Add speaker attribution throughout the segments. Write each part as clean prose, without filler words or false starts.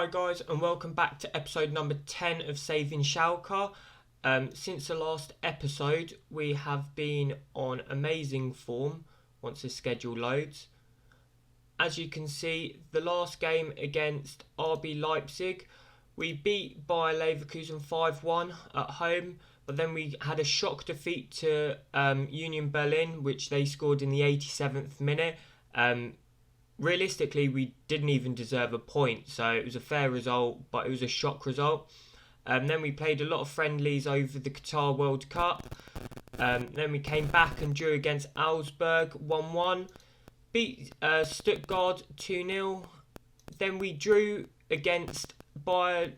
Speaker 1: Hi guys, and welcome back to episode number 10 of Saving Schalke. Since the last episode, we have been on amazing form once the schedule loads. As you can see, the last game against RB Leipzig, we beat Bayer Leverkusen 5-1 at home, but then we had a shock defeat to Union Berlin, which they scored in the 87th minute. Realistically, we didn't even deserve a point, so it was a fair result, but it was a shock result. Then we played a lot of friendlies over the Qatar World Cup. Then we came back and drew against Augsburg 1-1. Beat Stuttgart 2-0. Then we drew against Bayern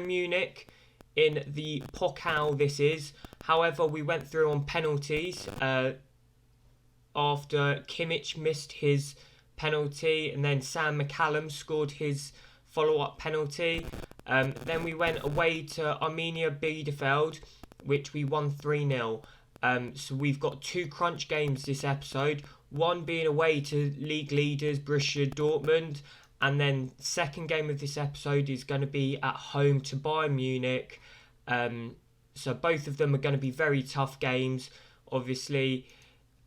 Speaker 1: Munich in the Pokal this is. However, we went through on penalties after Kimmich missed his penalty and then Sam McCallum scored his follow-up penalty. Then we went away to Arminia Bielefeld, which we won 3-0. So we've got two crunch games this episode, one being away to league leaders Borussia Dortmund, and then second game of this episode is going to be at home to Bayern Munich. So both of them are going to be very tough games. Obviously,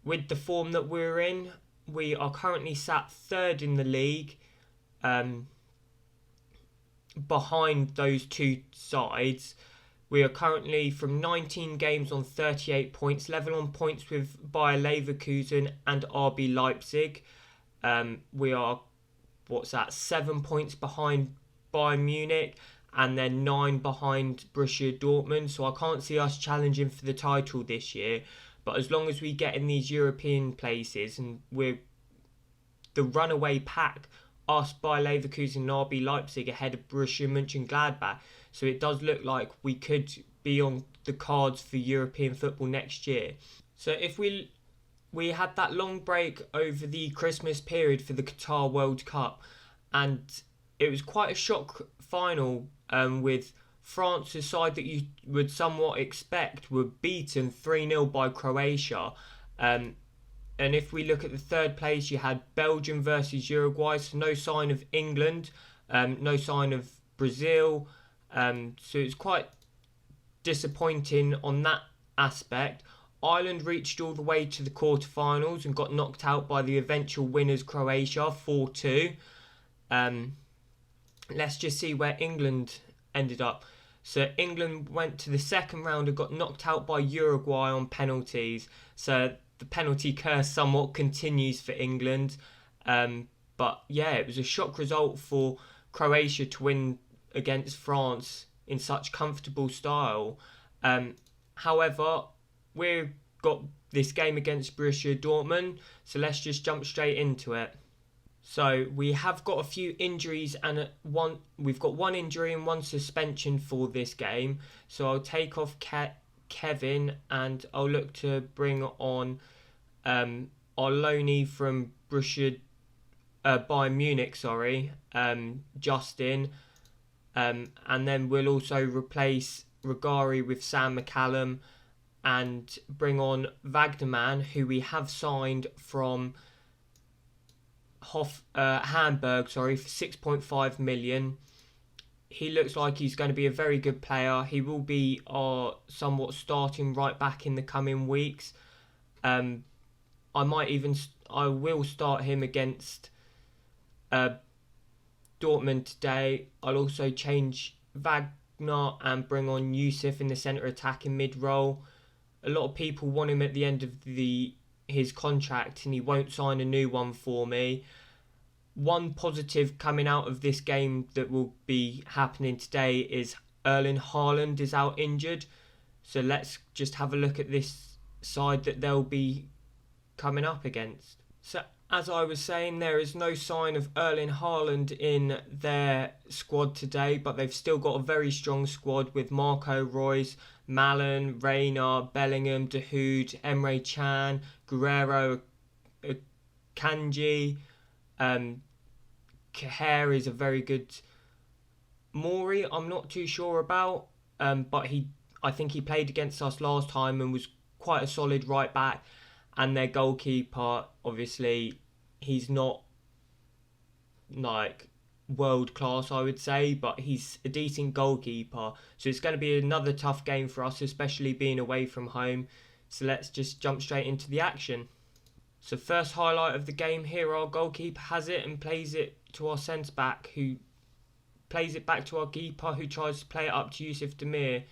Speaker 1: with the form that we're in, we are currently sat third in the league, behind those two sides. We are currently from 19 games on 38 points, level on points with Bayer Leverkusen and RB Leipzig. We are, 7 points behind Bayern Munich and then 9 behind Borussia Dortmund. So I can't see us challenging for the title this year. But as long as we get in these European places and we're the runaway pack, us Bayer Leverkusen and RB Leipzig ahead of Borussia Mönchengladbach. So it does look like we could be on the cards for European football next year. So if we had that long break over the Christmas period for the Qatar World Cup, and it was quite a shock final with France, a side that you would somewhat expect, were beaten 3-0 by Croatia. And if we look at the third place, you had Belgium versus Uruguay, so no sign of England, no sign of Brazil. So it's quite disappointing on that aspect. Ireland reached all the way to the quarterfinals and got knocked out by the eventual winners Croatia 4-2. Let's just see where England ended up. So England went to the second round and got knocked out by Uruguay on penalties. So the penalty curse somewhat continues for England. But yeah, it was a shock result for Croatia to win against France in such comfortable style. However, we've got this game against Borussia Dortmund, so let's just jump straight into it. So we have got a few injuries and we've got one injury and one suspension for this game. So I'll take off Kevin and I'll look to bring on our loanee from Bayern Munich, Justin. And then we'll also replace Regari with Sam McCallum and bring on Wagnerman, who we have signed from Hamburg, for 6.5 million. He looks like he's going to be a very good player. He will be our somewhat starting right back in the coming weeks. I will start him against Dortmund today. I'll also change Wagner and bring on Yusuf in the centre attacking mid role. A lot of people want him at the end of his contract and he won't sign a new one for me. One positive coming out of this game that will be happening today is Erling Haaland is out injured. So let's just have a look at this side that they'll be coming up against. So as I was saying, there is no sign of Erling Haaland in their squad today, but they've still got a very strong squad with Marco Reus, Malen, Reina, Bellingham, Dahoud, Emre Can, Guerrero, Kanji. Caher is a very good. Mori, I'm not too sure about, but I think he played against us last time and was quite a solid right back. And their goalkeeper, obviously, he's not like world class, I would say, but he's a decent goalkeeper. So it's going to be another tough game for us, especially being away from home. So let's just jump straight into the action. So first highlight of the game here, our goalkeeper has it and plays it to our centre-back, who plays it back to our keeper, who tries to play it up to Yusuf Demir,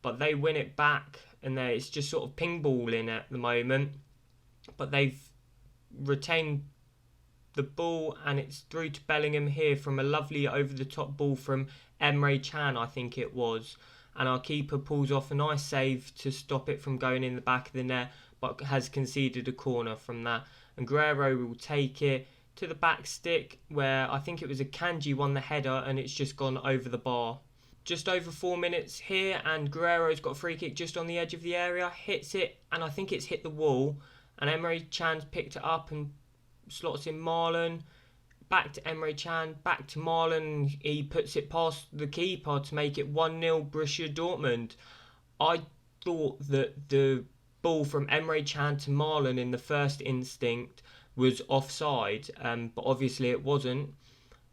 Speaker 1: but they win it back, and it's just sort of ping balling at the moment. But they've retained the ball, and it's through to Bellingham here from a lovely over-the-top ball from Emre Can, I think it was. And our keeper pulls off a nice save to stop it from going in the back of the net, but has conceded a corner from that. And Guerrero will take it to the back stick, where I think it was Akanji won the header, and it's just gone over the bar. Just over 4 minutes here, and Guerrero's got a free kick just on the edge of the area, hits it, and I think it's hit the wall. And Emre Can's picked it up and slots in Marlon. Back to Emre Can, back to Marlon. He puts it past the keeper to make it 1-0 Borussia Dortmund. I thought that the ball from Emre Can to Marlon in the first instinct was offside, but obviously it wasn't.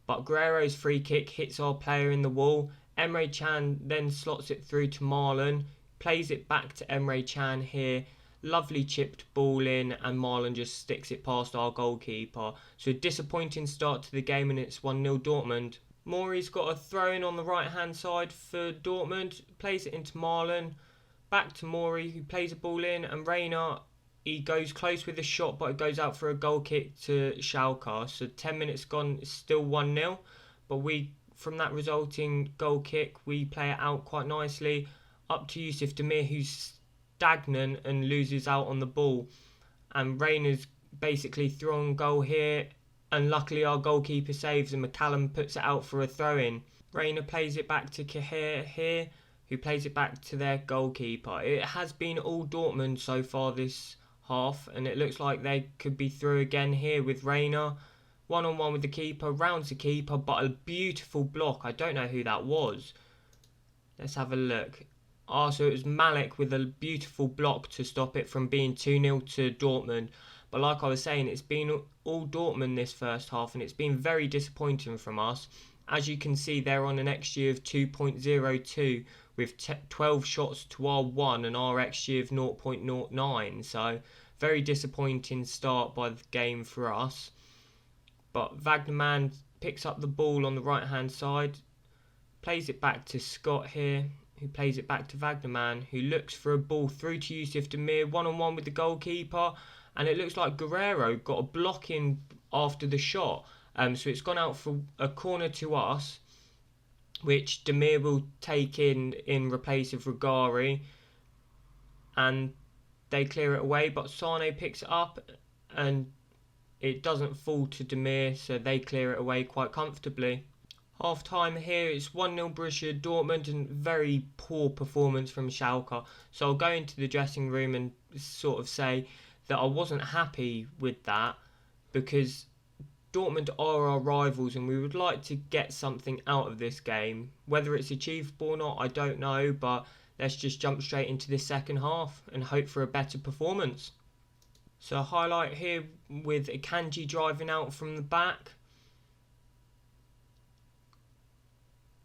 Speaker 1: But Guerrero's free kick hits our player in the wall. Emre Can then slots it through to Marlon, plays it back to Emre Can here. Lovely chipped ball in, and Marlon just sticks it past our goalkeeper. So a disappointing start to the game, and it's 1-0 Dortmund. Mori's got a throw in on the right hand side for Dortmund, plays it into Marlon, back to Mori, who plays a ball in, and Reina, he goes close with a shot, but it goes out for a goal kick to Schalke. So 10 minutes gone, it's still 1-0, but from that resulting goal kick, we play it out quite nicely up to Yusuf Demir, who's stagnant and loses out on the ball, and Reina's basically thrown goal here, and luckily our goalkeeper saves, and McCallum puts it out for a throw-in. Reina plays it back to Kahir here, who plays it back to their goalkeeper. It has been all Dortmund so far this half, and it looks like they could be through again here with Reina. One-on-one with the keeper, rounds the keeper, but a beautiful block. I don't know who that was. Let's have a look. So it was Malik with a beautiful block to stop it from being 2-0 to Dortmund. But like I was saying, it's been all Dortmund this first half, and it's been very disappointing from us. As you can see, they're on an XG of 2.02 with 12 shots to our 1 and our XG of 0.09. So very disappointing start by the game for us. But Wagnerman picks up the ball on the right hand side, plays it back to Scott here, who plays it back to Wagnerman, who looks for a ball through to Yusuf Demir, one-on-one with the goalkeeper, and it looks like Guerrero got a block in after the shot, so it's gone out for a corner to us, which Demir will take in replace of Rugari, and they clear it away, but Sane picks it up, and it doesn't fall to Demir, so they clear it away quite comfortably. Half time here, it's 1-0 Borussia Dortmund, and very poor performance from Schalke. So I'll go into the dressing room and sort of say that I wasn't happy with that, because Dortmund are our rivals and we would like to get something out of this game. Whether it's achievable or not, I don't know, but let's just jump straight into this second half and hope for a better performance. So a highlight here with Akanji driving out from the back.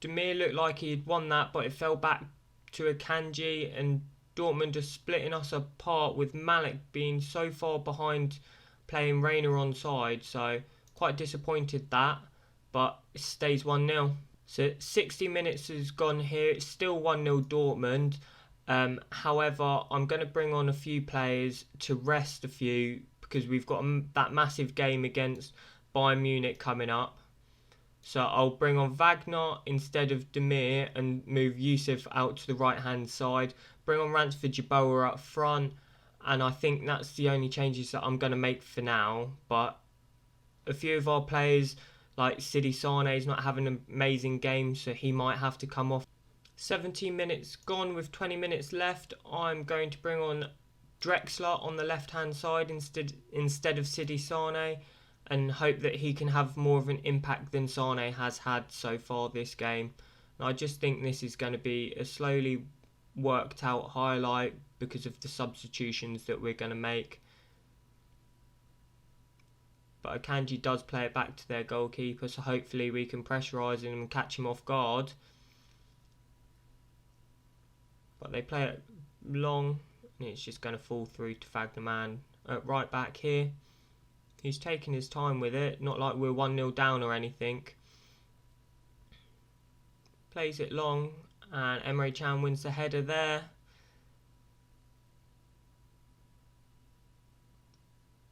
Speaker 1: Demir looked like he had won that, but it fell back to Akanji, and Dortmund are splitting us apart with Malik being so far behind playing Reina onside. So quite disappointed that, but it stays 1-0. So 60 minutes has gone here. It's still 1-0 Dortmund. However, I'm going to bring on a few players to rest a few, because we've got that massive game against Bayern Munich coming up. So I'll bring on Wagner instead of Demir and move Yusuf out to the right hand side. Bring on Ransford Jeboa up front, and I think that's the only changes that I'm going to make for now. But a few of our players, like Sidi Sane, is not having an amazing game, so he might have to come off. 17 minutes gone with 20 minutes left. I'm going to bring on Drexler on the left hand side instead of Sidi Sane, and hope that he can have more of an impact than Sane has had so far this game. And I just think this is going to be a slowly worked out highlight because of the substitutions that we're going to make. but Akanji does play it back to their goalkeeper, so hopefully we can pressurise him and catch him off guard. But they play it long, and it's just going to fall through to Wagnerman at right back here. He's taking his time with it, not like we're 1-0 down or anything. Plays it long, and Emre Can wins the header there.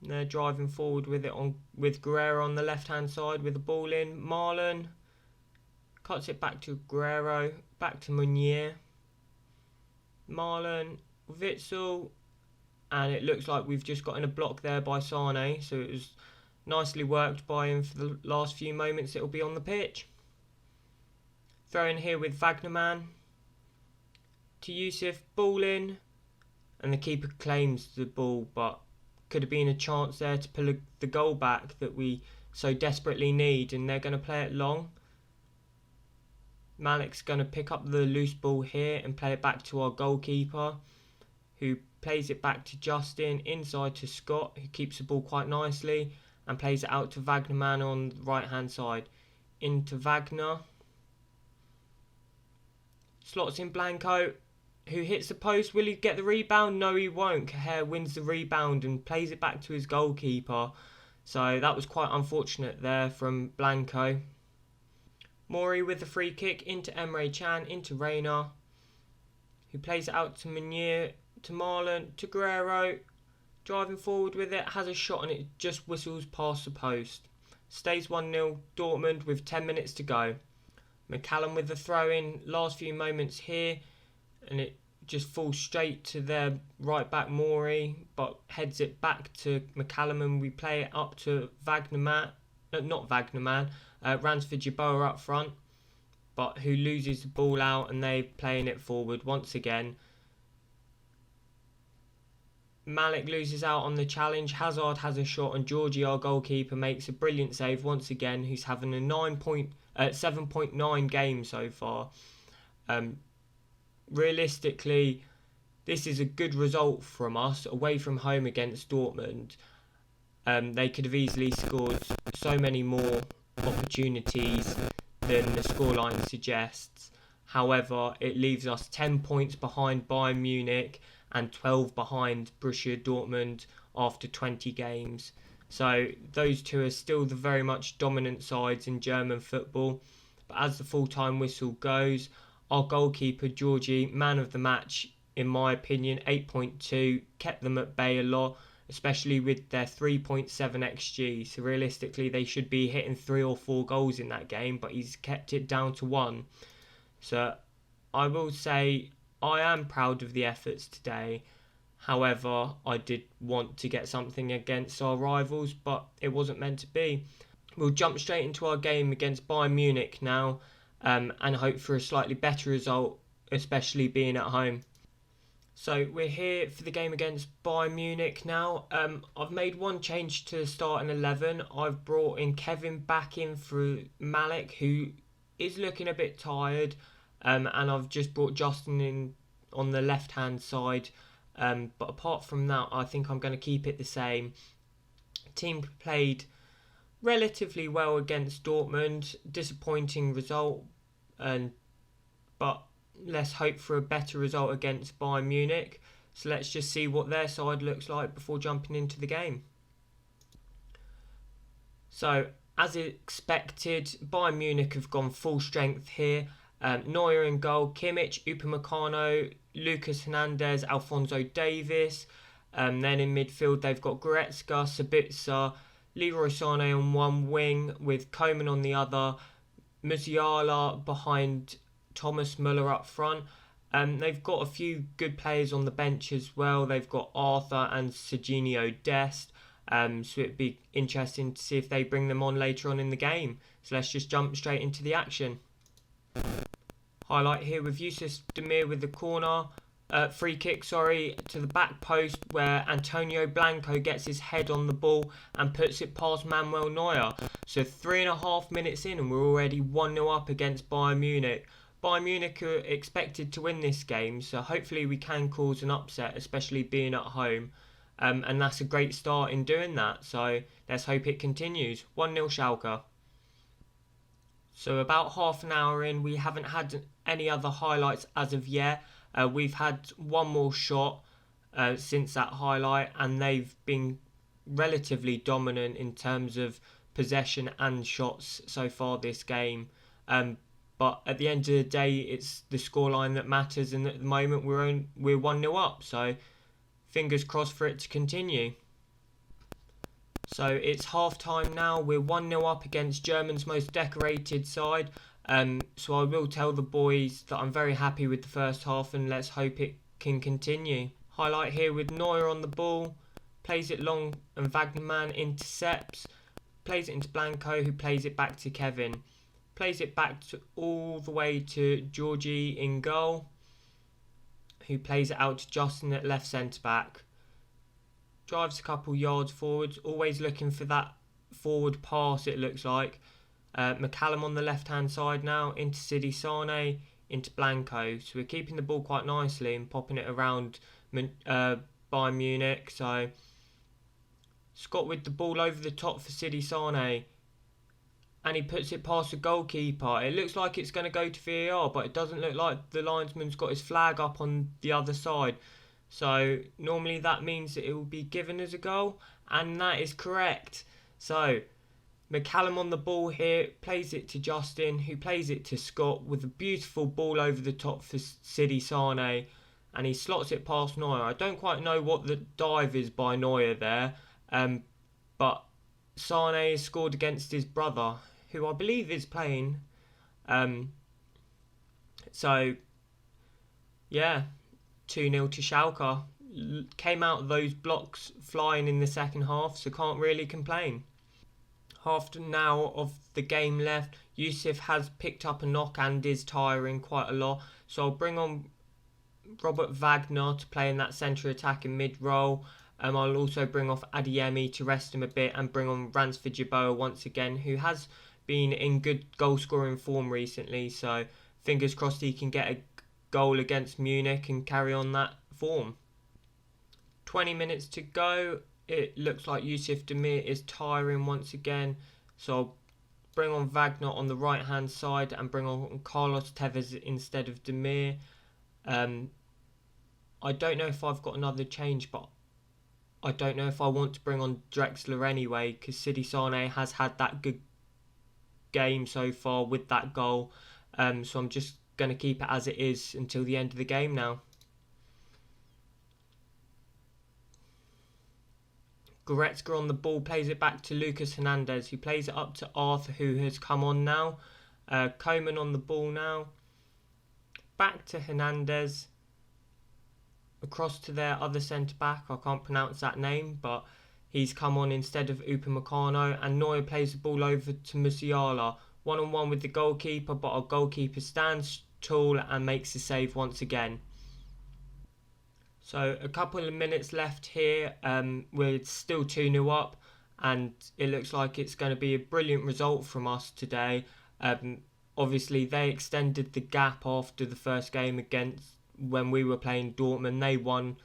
Speaker 1: They're driving forward with it with Guerrero on the left hand side with the ball in. Marlon cuts it back to Guerrero, back to Meunier. Marlon, Witsel, and it looks like we've just got in a block there by Sane, so it was nicely worked by him for the last few moments it'll be on the pitch. Throw in here with Wagnerman to Yusuf, ball in, and the keeper claims the ball, but could have been a chance there to pull the goal back that we so desperately need, and they're going to play it long. Malik's going to pick up the loose ball here and play it back to our goalkeeper, who plays it back to Justin, inside to Scott, who keeps the ball quite nicely, and plays it out to Wagnerman on the right hand side. Into Wagner. Slots in Blanco, who hits the post. Will he get the rebound? No, he won't. Caher wins the rebound and plays it back to his goalkeeper. So that was quite unfortunate there from Blanco. Mori with the free kick into Emre Can, into Reina, who plays it out to Meunier, to Marlon, to Guerrero. Driving forward with it, has a shot and it just whistles past the post. Stays 1-0 Dortmund with 10 minutes to go. McCallum with the throw in, last few moments here, and it just falls straight to their right back Mori, but heads it back to McCallum, and we play it up to Wagnerman, Ransford Jeboa up front, but who loses the ball out, and they playing it forward once again. Malik loses out on the challenge. Hazard has a shot, and Georgie, our goalkeeper, makes a brilliant save once again. Who's having a 7.9 game so far. Realistically, this is a good result from us away from home against Dortmund. They could have easily scored so many more opportunities than the scoreline suggests. However, it leaves us 10 points behind Bayern Munich and 12 behind Borussia Dortmund after 20 games. So those two are still the very much dominant sides in German football. But as the full-time whistle goes, our goalkeeper, Georgie, man of the match, in my opinion, 8.2, kept them at bay a lot, especially with their 3.7 XG. So realistically, they should be hitting 3 or 4 goals in that game, but he's kept it down to 1. So I will say I am proud of the efforts today. However, I did want to get something against our rivals, but it wasn't meant to be. We'll jump straight into our game against Bayern Munich now, and hope for a slightly better result, especially being at home. So we're here for the game against Bayern Munich now. I've made one change to the starting 11. I've brought in Kevin back in for Malik, who is looking a bit tired, and I've just brought Justin in on the left-hand side. But apart from that, I think I'm going to keep it the same. Team played relatively well against Dortmund. Disappointing result, but let's hope for a better result against Bayern Munich. So let's just see what their side looks like before jumping into the game. So, as expected, Bayern Munich have gone full strength here. Neuer in goal, Kimmich, Upamecano, Lucas Hernandez, Alphonso Davies. Then in midfield, they've got Goretzka, Sabitzer, Leroy Sané on one wing with Koeman on the other, Musiala behind Thomas Müller up front. They've got a few good players on the bench as well. They've got Arthur and Serginho Dest. So it'd be interesting to see if they bring them on later on in the game. So let's just jump straight into the action. Highlight here with Yusuf Demir with the corner. Free kick, to the back post where Antonio Blanco gets his head on the ball and puts it past Manuel Neuer. So 3.5 minutes in and we're already 1-0 up against Bayern Munich. Bayern Munich are expected to win this game, so hopefully we can cause an upset, especially being at home. and that's a great start in doing that. So let's hope it continues. 1-0 Schalke. So about half an hour in, we haven't had any other highlights as of yet. We've had one more shot since that highlight, and they've been relatively dominant in terms of possession and shots so far this game. But at the end of the day, it's the scoreline that matters, and at the moment we're 1-0 up. So fingers crossed for it to continue. So it's half time now. We're 1-0 up against Germany's most decorated side. So I will tell the boys that I'm very happy with the first half, and let's hope it can continue. Highlight here with Neuer on the ball. Plays it long and Wagnerman intercepts. Plays it into Blanco, who plays it back to Kevin. Plays it back all the way to Georgie in goal, who plays it out to Justin at left centre-back. Drives a couple yards forwards, always looking for that forward pass, it looks like. McCallum on the left-hand side now, into Sidi Sane, into Blanco. So we're keeping the ball quite nicely and popping it around Bayern Munich. So Scott with the ball over the top for Sidi Sane, and he puts it past the goalkeeper. It looks like it's going to go to VAR, but it doesn't look like the linesman's got his flag up on the other side. So normally that means that it will be given as a goal, and that is correct. So McCallum on the ball here, plays it to Justin, who plays it to Scott with a beautiful ball over the top for Sidi Sane, and he slots it past Neuer. I don't quite know what the dive is by Neuer there, but Sane has scored against his brother, who I believe is playing. So yeah, 2-0 to Schalke. Came out of those blocks flying in the second half, so can't really complain. Half an hour of the game left. Yusuf has picked up a knock and is tiring quite a lot, so I'll bring on Robert Wagner to play in that centre attack in mid-roll. I'll also bring off Adeyemi to rest him a bit, and bring on Ransford Yeboah once again, who has been in good goal-scoring form recently, so fingers crossed he can get a goal against Munich and carry on that form. 20 minutes to go. It looks like Yusuf Demir is tiring once again, so I'll bring on Wagner on the right hand side and bring on Carlos Tevez instead of Demir. I don't know if I've got another change, but I don't know if I want to bring on Drexler anyway, because Sidi Sane has had that good game so far with that goal, so I'm just going to keep it as it is until the end of the game now. Goretzka on the ball, plays it back to Lucas Hernandez, who plays it up to Arthur, who has come on now. Koeman on the ball now. Back to Hernandez. Across to their other centre-back, I can't pronounce that name, but he's come on instead of Upamecano, and Neuer plays the ball over to Musiala. One-on-one with the goalkeeper, but our goalkeeper stands tall and makes the save once again. So a couple of minutes left here. We're still 2-0 up, and it looks like it's going to be a brilliant result from us today. Obviously, they extended the gap after the first game against when we were playing Dortmund. They won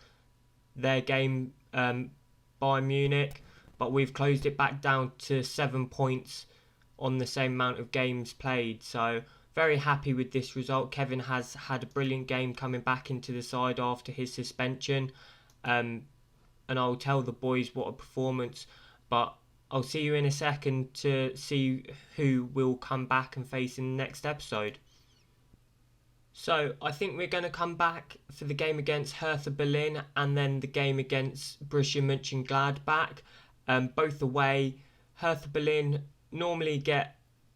Speaker 1: their game by Munich, but we've closed it back down to 7 points on the same amount of games played. So very happy with this result. Kevin has had a brilliant game coming back into the side after his suspension, and I'll tell the boys what a performance, but I'll see you in a second to see who will come back and face in the next episode. So I think we're going to come back for the game against Hertha Berlin and then the game against Borussia Mönchengladbach, both away. Hertha Berlin normally get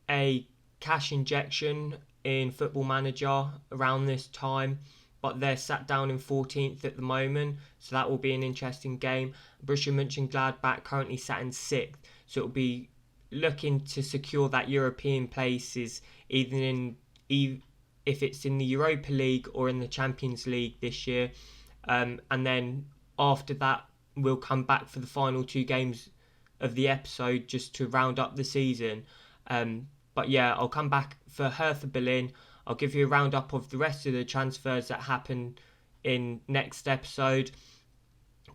Speaker 1: a cash injection in Football Manager around this time, but they're sat down in 14th at the moment, so that will be an interesting game. Borussia Mönchengladbach currently sat in 6th, so it'll be looking to secure that European places, if it's in the Europa League or in the Champions League this year, and then after that we'll come back for the final 2 games of the episode just to round up the season. But yeah, I'll come back for Hertha Berlin. I'll give you a roundup of the rest of the transfers that happen in next episode.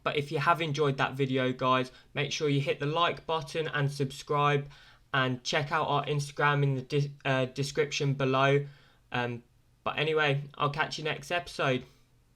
Speaker 1: But if you have enjoyed that video, guys, make sure you hit the like button and subscribe, and check out our Instagram in the description below. But anyway, I'll catch you next episode.